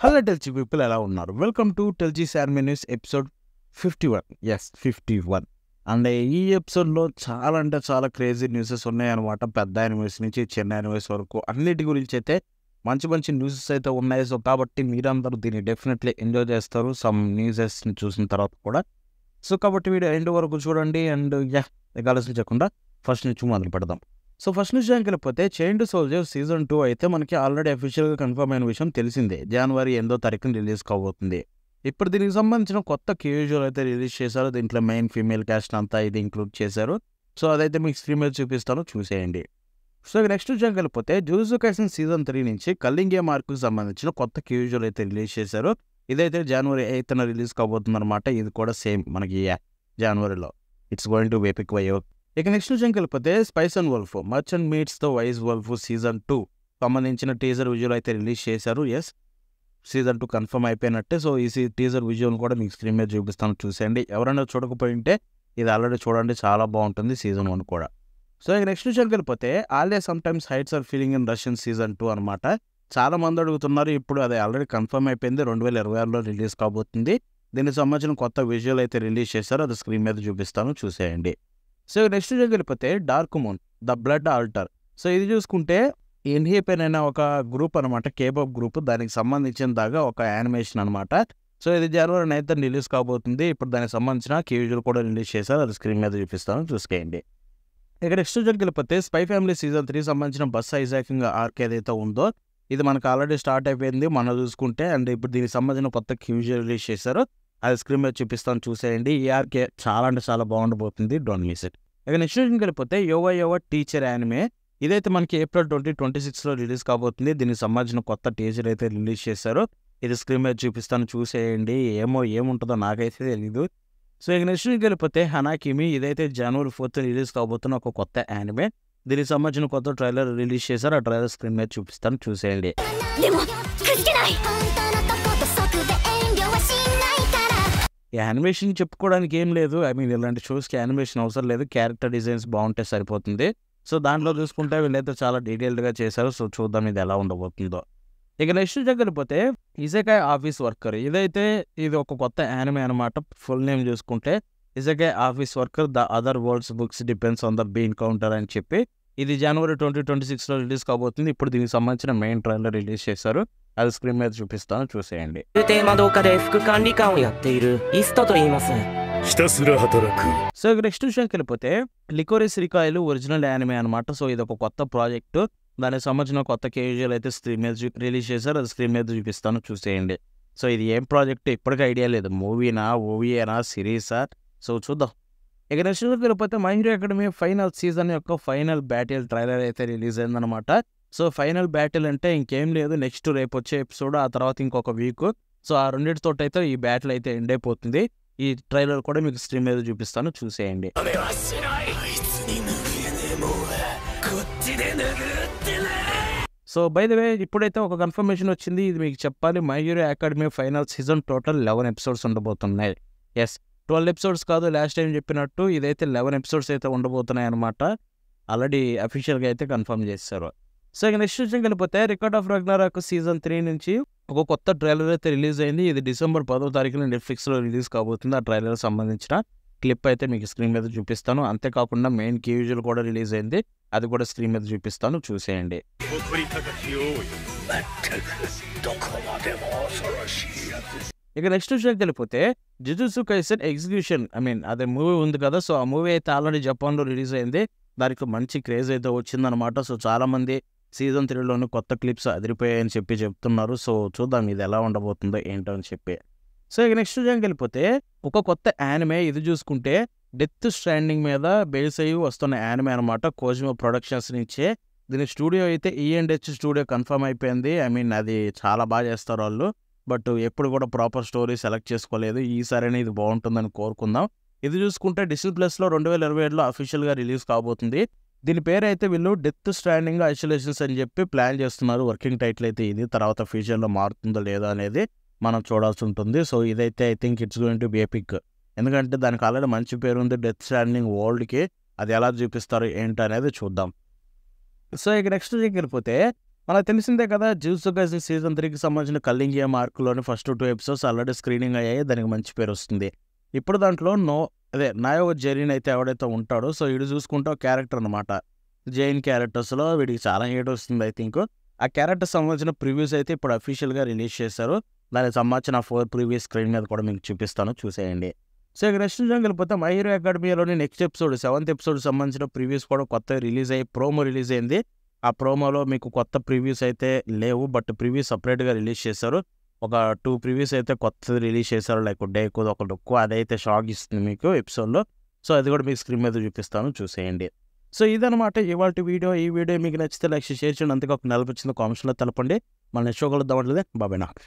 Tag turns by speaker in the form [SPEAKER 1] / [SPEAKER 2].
[SPEAKER 1] Hello టెల్జీ people ఎలా ఉన్నారు? Welcome to టెల్జీస్ anime news episode 51. Yes 51. And ఈ ఎపిసోడ్లో చాలా అంటే చాలా క్రేజీ న్యూసెస్ ఉన్నాయన్నమాట. పెద్ద యానిమేస్ నుంచి చిన్న యానిమేస్ వరకు అన్నిటి గురించి అయితే మంచి మంచి న్యూసెస్ అయితే ఉన్నాయి. సో కాబట్టి మీరందరూ దీన్ని డెఫినెట్లీ ఎంజాయ్ చేస్తారు సమ్ న్యూసెస్ని చూసిన తర్వాత కూడా. సో కాబట్టి వీడియో ఎండ్ వరకు చూడండి. అండ్ ఆలోచించకుండా ఫస్ట్ నుంచి మొదలు పెడదాం. సో ఫస్ట్ విషయానికి వెళ్ళిపోతే చైల్డ్ సోల్జర్ సీజన్ 2 అయితే మనకి ఆల్రెడీ అఫీషియల్గా కన్ఫర్మ్ అయిన విషయం తెలిసిందే. జనవరి 8వ తారీఖున రిలీజ్ కాబోతుంది. ఇప్పుడు దీనికి సంబంధించిన కొత్త క్యూజువల్ అయితే రిలీజ్ చేశారు. దీంట్లో మెయిన్ ఫీమేల్ క్యాస్ట్ అంతా ఇది ఇంక్లూడ్ చేశారు. సో అదైతే మీకు స్క్రీన్ మీద చూపిస్తాను, చూసేయండి. సో నెక్స్ట్ విషయానికి వెళ్ళిపోతే జుజుత్సు కైసెన్ సీజన్ 3 నుంచి కల్లింగే మార్క్కు సంబంధించిన కొత్త క్యూజువల్ అయితే రిలీజ్ చేశారు. ఇదైతే జనవరి 8న రిలీజ్ కాబోతుంది అనమాట. ఇది కూడా సేమ్ మనకి జనవరిలో. ఇట్స్ గోయింగ్ టు ఎపిక్ వై. ఇక నెక్స్ట్ విషయంకి వెళ్ళిపోతే spice and wolf merchant meets the wise wolf season 2 సంబంధించిన టీజర్ విజువల్ అయితే రిలీజ్ చేశారు. ఎస్, సీజన్ 2 కన్ఫర్మ్ అయిపోయినట్టే. సో ఈ టీజర్ విజువల్ కూడా మీకు స్క్రీన్ మీద చూపిస్తాను, చూసేయండి. ఎవరైనా చూడకపోయింటే ఇది ఆల్రెడీ చూడండి, చాలా బాగుంటుంది సీజన్ 1 కూడా. సో ఇక నెక్స్ట్ విషయంకి వెళ్ళిపోతే already sometimes hides her feeling in Russian season 2 అనమాట. చాలా మంది అడుగుతున్నారు. ఇప్పుడు అది ఆల్రెడీ కన్ఫర్మ్ అయిపోయింది, 2026లో రిలీజ్ కాబోతుంది. దీనికి సంబంధించిన కొత్త విజువల్ అయితే రిలీజ్ చేశారు, అది స్క్రీన్ మీద చూపిస్తాను, చూసేయండి. సో నెక్స్ట్ విషయంకి వెళ్ళిపోతే dark moon the blood altar. So ఇది చూసుకుంటే ఎన్హీపెన్ అనే ఒక గ్రూప్ అనమాట, కేపాప్ గ్రూప్. దానికి సంబంధించిన దాకా ఒక యానిమేషన్ అనమాట. సో ఇది జనవరి 9th రిలీజ్ కాబోతుంది. ఇప్పుడు దానికి సంబంధించిన క్యూజువల్ కూడా రిలీజ్ చేశారు, అది స్క్రీన్ మీద చూపిస్తాను, చూసేయండి. ఇక నెక్స్ట్ విషయంకి వెళ్ళిపోతే స్పై ఫ్యామిలీ సీజన్ 3 సంబంధించిన బస్ ఐజాకింగ్ ఆర్క్ ఏదైతే ఉందో ఇది మనకు ఆల్రెడీ స్టార్ట్ అయిపోయింది మనం చూసుకుంటే. అండ్ ఇప్పుడు దీనికి సంబంధించిన కొత్త క్యూజువల్ రిలీజ్ చేశారు, అది స్క్రీన్ మీద చూపిస్తాను, చూసేయండి. ఈ ఆర్కే చాలా అంటే చాలా బాగుండబోతుంది, డోంట్ మిస్ ఇట్. ఇక నెక్స్ట్ విషయంకి వెళ్ళిపోతే యోవా టీచర్ యానిమే. ఇదైతే మనకి ఏప్రిల్ 2026లో రిలీజ్ కాబోతుంది. దీనికి సంబంధించిన కొత్త టీజర్ అయితే రిలీజ్ చేశారు, ఇది స్క్రీన్ మీద చూపిస్తాను, చూసేయండి. ఏముంటుందో నాకైతే తెలీదు. సో ఇక నెక్స్ట్ విషయంకి వెళ్ళిపోతే హనాకిమి. ఇదైతే జనవరి 4th రిలీజ్ కాబోతున్న ఒక కొత్త యానిమే. దీనికి సంబంధించిన కొత్త ట్రైలర్ రిలీజ్ చేశారు, ఆ ట్రైలర్ స్క్రీన్ మీద చూపిస్తాను, చూసేయండి. ఈ యానిమేషన్ చెప్పుకోవడానికి ఏం లేదు. ఐ మీన్ ఇలాంటి షోస్కి యానిమేషన్ అవసరం లేదు, క్యారెక్టర్ డిజైన్స్ బాగుంటే సరిపోతుంది. సో దాంట్లో చూసుకుంటే వీళ్ళైతే చాలా డీటెయిల్డ్గా చేశారు. సో చూద్దాం ఇది ఎలా ఉండబోతుందో. ఇక నెక్స్ట్ దగ్గరిపోతే ఇసెకాయ్ ఆఫీస్ వర్కర్. ఇది ఒక కొత్త యానిమే అనమాట. ఫుల్ నేమ్ చూసుకుంటే Isekai office worker the other worlds books depends on the bean counter అని చెప్పి ఇది జనవరి 2026లో రిలీజ్ కాబోతుంది. ఇప్పుడు దీనికి సంబంధించిన మెయిన్ ట్రైలర్ రిలీజ్ చేశారు, అది స్క్రీన్ మీద చూపిస్తాను, చూసేయండి. సో నెక్స్ట్ విషయానికి వెళ్ళిపోతే లికోరిస్ రికాయలు ఒరిజినల్ యానిమే అనమాట. సో ఇది ఒక కొత్త ప్రాజెక్టు, దానికి సంబంధించిన కొత్త క్యాజువల్ అయితే స్క్రీన్ మీద రిలీజ్ చేశారు, అది స్క్రీన్ మీద చూపిస్తాను, చూసేయండి. సో ఇది ఏం ప్రాజెక్ట్ ఇప్పటికీ ఐడియా లేదు, మూవీనా, ఓవీఏనా, సిరీసా, సో చూద్దాం. ఇక నెక్స్ట్ వెళ్ళిపోతే my hero academy final season యొక్క ఫైనల్ బ్యాటిల్ ట్రైలర్ అయితే రిలీజ్ అయిందనమాట. సో ఫైనల్ బ్యాటిల్ అంటే ఇంకేం లేదు, నెక్స్ట్ రేపు వచ్చే ఎపిసోడ్, ఆ తర్వాత ఇంకొక వీక్. సో ఆ రెండింటితో అయితే ఈ బ్యాటిల్ అయితే ఎండ్ అయిపోతుంది. ఈ ట్రైలర్ కూడా మీకు స్క్రీన్ మీద చూపిస్తాను, చూసేయండి. సో బై ద వే ఇప్పుడైతే ఒక కన్ఫర్మేషన్ వచ్చింది, ఇది మీకు చెప్పాలి. My hero academy final season total 11 episodes ఉండబోతున్నాయి. ఎస్, 12 ఎపిసోడ్స్ కాదు, లాస్ట్ టైం చెప్పినట్టు ఇదైతే 11 ఎపిసోడ్స్ అయితే ఉండబోతున్నాయి అనమాట. ఆల్రెడీ అఫీషియల్గా అయితే కన్ఫర్మ్ చేశారు. సో ఇక నెక్స్ట్ విషయం వెళ్ళిపోతే రికార్డ్ ఆఫ్ రాగ్నారాక్ సీజన్ 3 నుంచి ఒక కొత్త ట్రైలర్ అయితే రిలీజ్ అయింది. ఇది డిసెంబర్ 10వ తారీఖున నెట్ఫ్లిక్స్లో రిలీజ్ కాబోతుంది. ఆ ట్రైలర్ సంబంధించిన క్లిప్ అయితే మీకు స్క్రీన్ మీద చూపిస్తాను. అంతేకాకుండా మెయిన్ క్యూజువల్ కూడా రిలీజ్ అయింది, అది కూడా స్క్రీన్ మీద చూపిస్తాను, చూసేయండి. ఇక నెక్స్ట్ విషయానికి వెళ్ళిపోతే జుజుత్సు కైసెన్ ఎగ్జిక్యూషన్, అదే మూవీ ఉంది కదా. సో ఆ మూవీ అయితే ఆల్రెడీ జపాన్లో రిలీజ్ అయింది, దానికి మంచి క్రేజ్ అయితే వచ్చిందనమాట. సో చాలామంది సీజన్ 3లోని కొత్త క్లిప్స్ అదిరిపోయాయని చెప్తున్నారు. సో చూద్దాం ఇది ఎలా ఉండబోతుందో ఏంటో అని చెప్పి. సో ఇక నెక్స్ట్ విషయానికి వెళ్ళిపోతే ఒక కొత్త యానిమే. ఇది చూసుకుంటే డెత్ స్ట్రాండింగ్ మీద బేస్ అయ్యి వస్తున్న యానిమే అనమాట, కోజిమా ప్రొడక్షన్స్ నుంచే. దీని స్టూడియో అయితే E&H స్టూడియో కన్ఫర్మ్ అయిపోయింది. అది చాలా బాగా చేస్తారు వాళ్ళు, బట్ ఎప్పుడు కూడా ప్రాపర్ స్టోరీ సెలెక్ట్ చేసుకోలేదు. ఈసారి ఇది బాగుంటుందని కోరుకుందాం. ఇది చూసుకుంటే డిస్నీ ప్లస్లో 2027లో అఫీషియల్గా రిలీజ్ కాబోతుంది. దీని పేరు అయితే వీళ్ళు డెత్ స్ట్రాండింగ్ ఐసోలేషన్స్ అని చెప్పి ప్లాన్ చేస్తున్నారు. వర్కింగ్ టైటిల్ అయితే ఇది, తర్వాత ఫ్యూచర్లో మారుతుందో లేదో అనేది మనం చూడాల్సి ఉంటుంది. సో ఇదైతే I think it's going to be epic, ఎందుకంటే దానికి ఆల్రెడీ మంచి పేరు ఉంది డెత్ స్ట్రాండింగ్ వరల్డ్కి. అది ఎలా చూపిస్తారు ఏంటి అనేది చూద్దాం. సో ఇక నెక్స్ట్ వెళ్ళిపోతే మనకు తెలిసిందే కదా, జూజుత్సు కైసెన్ సీజన్ 3కి సంబంధించిన కల్లింగ్ ఆర్క్‌లోని ఫస్ట్ 2 ఎపిసోడ్స్ ఆల్రెడీ స్క్రీనింగ్ అయ్యాయి. దానికి మంచి పేరు వస్తుంది. ఇప్పుడు దాంట్లో నాయో జెరిన్ అయితే ఎవడైతే ఉంటాడో, సో వీడు చూసుకుంటే ఒక క్యారెక్టర్ అనమాట. జైన్ క్యారెక్టర్స్‌లో వీడికి చాలా హేట్ వస్తుంది ఐ థింక్. ఆ క్యారెక్టర్ సంబంధించిన ప్రివ్యూస్ అయితే ఇప్పుడు అఫీషియల్‌గా రిలీజ్ చేశారు. దానికి సంబంధించిన 4 ప్రివ్యూస్ స్క్రీన్ మీద కూడా మీకు చూపిస్తాను, చూసేయండి. సో ఇక నెక్స్ట్ విషయంకి వెళ్ళిపోతే మై హీరో అకాడమీలోని నెక్స్ట్ ఎపిసోడ్ 7th ఎపిసోడ్ సంబంధించిన ప్రివ్యూస్ కూడా కొత్తగా రిలీజ్ అయ్యి ప్రోమో రిలీజ్ అయింది. ఆ ప్రోమోలో మీకు కొత్త ప్రివ్యూస్ అయితే లేవు, బట్ ప్రివ్యూస్ సపరేట్గా రిలీజ్ చేశారు. ఒక 2 ప్రివ్యూస్ అయితే కొత్తది రిలీజ్ చేశారు, లైక్ డేకు ఒక లుక్, అదైతే షాక్ ఇస్తుంది మీకు ఎపిసోడ్లో. సో అది కూడా మీకు స్క్రీన్ మీద చూపిస్తాను, చూసేయండి. సో ఇదనమాట ఇవాల్టి వీడియో. ఈ వీడియో మీకు నచ్చితే లైక్ షేర్ చేయండి. అంతగా ఒక నెలకొచ్చింది కామెంట్స్లో తెలపండి. మన నెక్స్ట్ షో కలుద్దాం. బాబాయ్ నాకు.